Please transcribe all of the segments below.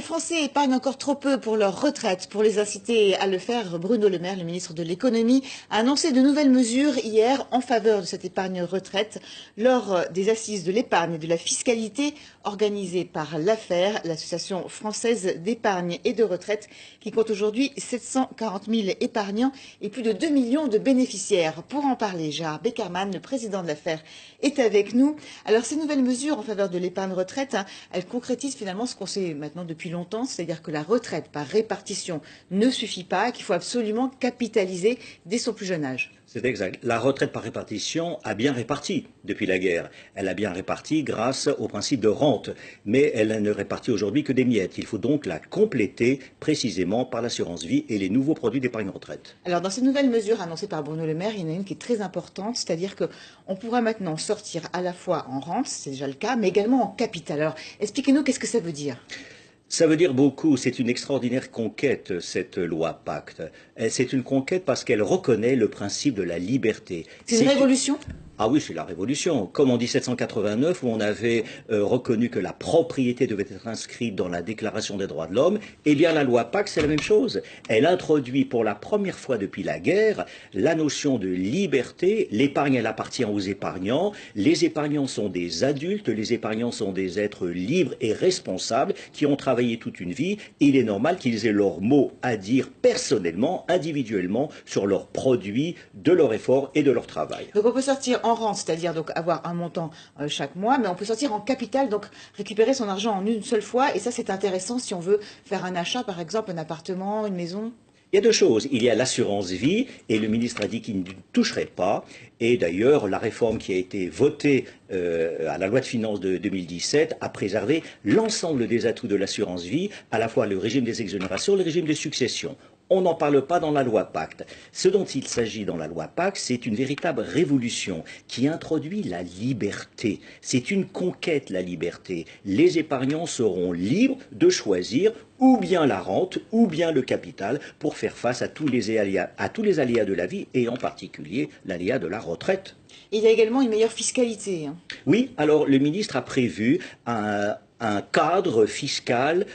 Français épargnent encore trop peu pour leur retraite. Pour les inciter à le faire, Bruno Le Maire, le ministre de l'Économie, a annoncé de nouvelles mesures hier en faveur de cette épargne retraite lors des assises de l'épargne et de la fiscalité organisées par l'AFFAIRE, l'association française d'épargne et de retraite, qui compte aujourd'hui 740 000 épargnants et plus de 2 millions de bénéficiaires. Pour en parler, Gérard Beckerman, le président de l'AFFAIRE, est avec nous. Alors ces nouvelles mesures en faveur de l'épargne retraite, elles concrétisent finalement ce qu'on sait maintenant depuis longtemps, c'est-à-dire que la retraite par répartition ne suffit pas, qu'il faut absolument capitaliser dès son plus jeune âge. C'est exact. La retraite par répartition a bien réparti depuis la guerre. Elle a bien réparti grâce au principe de rente, mais elle ne répartit aujourd'hui que des miettes. Il faut donc la compléter précisément par l'assurance vie et les nouveaux produits d'épargne retraite. Alors dans ces nouvelles mesures annoncées par Bruno Le Maire, il y en a une qui est très importante, c'est-à-dire qu'on pourra maintenant sortir à la fois en rente, c'est déjà le cas, mais également en capital. Alors expliquez-nous qu'est-ce que ça veut dire? Ça veut dire beaucoup, c'est une extraordinaire conquête, cette loi Pacte. C'est une conquête parce qu'elle reconnaît le principe de la liberté. C'est une révolution? Ah oui, c'est la révolution. Comme en 1789, où on avait reconnu que la propriété devait être inscrite dans la Déclaration des droits de l'homme, eh bien la loi Pacte, c'est la même chose. Elle introduit pour la première fois depuis la guerre la notion de liberté. L'épargne, elle appartient aux épargnants. Les épargnants sont des adultes, les épargnants sont des êtres libres et responsables qui ont travaillé toute une vie. Il est normal qu'ils aient leur mot à dire personnellement, individuellement, sur leurs produits, de leur effort et de leur travail. Donc on peut sortir en rente, c'est-à-dire donc avoir un montant chaque mois, mais on peut sortir en capital, donc récupérer son argent en une seule fois, et ça c'est intéressant si on veut faire un achat, par exemple un appartement, une maison. Il y a deux choses. Il y a l'assurance vie, et le ministre a dit qu'il ne toucherait pas. Et d'ailleurs, la réforme qui a été votée à la loi de finances de 2017 a préservé l'ensemble des atouts de l'assurance vie, à la fois le régime des exonérations et le régime des successions. On n'en parle pas dans la loi Pacte. Ce dont il s'agit dans la loi Pacte, c'est une véritable révolution qui introduit la liberté. C'est une conquête, la liberté. Les épargnants seront libres de choisir ou bien la rente, ou bien le capital, pour faire face à tous les aléas de la vie, et en particulier l'aléa de la retraite. Il y a également une meilleure fiscalité. Oui, alors le ministre a prévu un cadre fiscal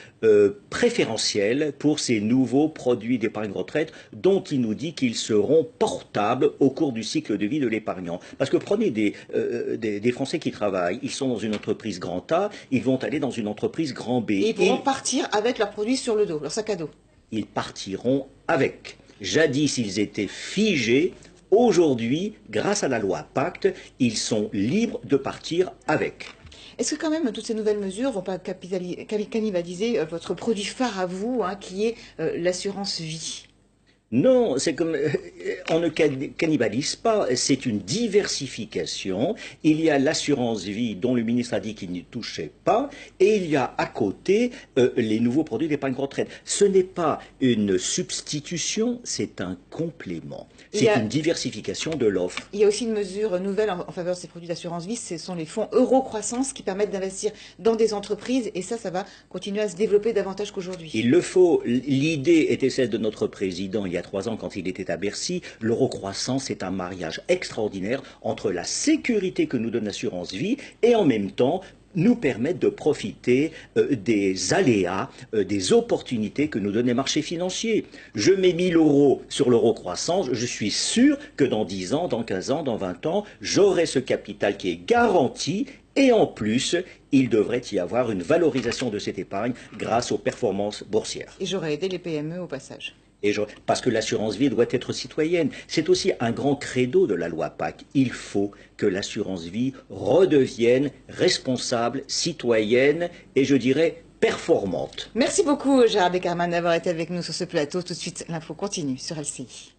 préférentiel pour ces nouveaux produits d'épargne retraite dont il nous dit qu'ils seront portables au cours du cycle de vie de l'épargnant. Parce que prenez des Français qui travaillent, ils sont dans une entreprise grand A, ils vont aller dans une entreprise grand B. Et ils pourront partir avec leurs produits sur le dos, leur sac à dos. Ils partiront avec. Jadis, ils étaient figés. Aujourd'hui, grâce à la loi Pacte, ils sont libres de partir avec. Est-ce que quand même toutes ces nouvelles mesures ne vont pas cannibaliser votre produit phare à vous, qui est l'assurance vie? Non, c'est comme on ne cannibalise pas, c'est une diversification. Il y a l'assurance vie dont le ministre a dit qu'il n'y touchait pas, et il y a à côté les nouveaux produits d'épargne retraite. Ce n'est pas une substitution, c'est un complément. C'est une diversification de l'offre. Il y a aussi une mesure nouvelle en faveur de ces produits d'assurance vie, ce sont les fonds Euro-Croissance qui permettent d'investir dans des entreprises, et ça va continuer à se développer davantage qu'aujourd'hui. Il le faut. L'idée était celle de notre président il y a 3 ans quand il était à Bercy. L'euro-croissance, c'est un mariage extraordinaire entre la sécurité que nous donne l'assurance vie et en même temps nous permettre de profiter des aléas, des opportunités que nous donnent les marchés financiers. Je mets 1 000 € sur l'euro-croissance, je suis sûr que dans 10 ans, dans 15 ans, dans 20 ans, j'aurai ce capital qui est garanti. Et en plus, il devrait y avoir une valorisation de cette épargne grâce aux performances boursières. Et j'aurais aidé les PME au passage. Parce que l'assurance vie doit être citoyenne. C'est aussi un grand credo de la loi Pacte. Il faut que l'assurance vie redevienne responsable, citoyenne et je dirais performante. Merci beaucoup Gérard Beckerman d'avoir été avec nous sur ce plateau. Tout de suite, l'info continue sur LCI.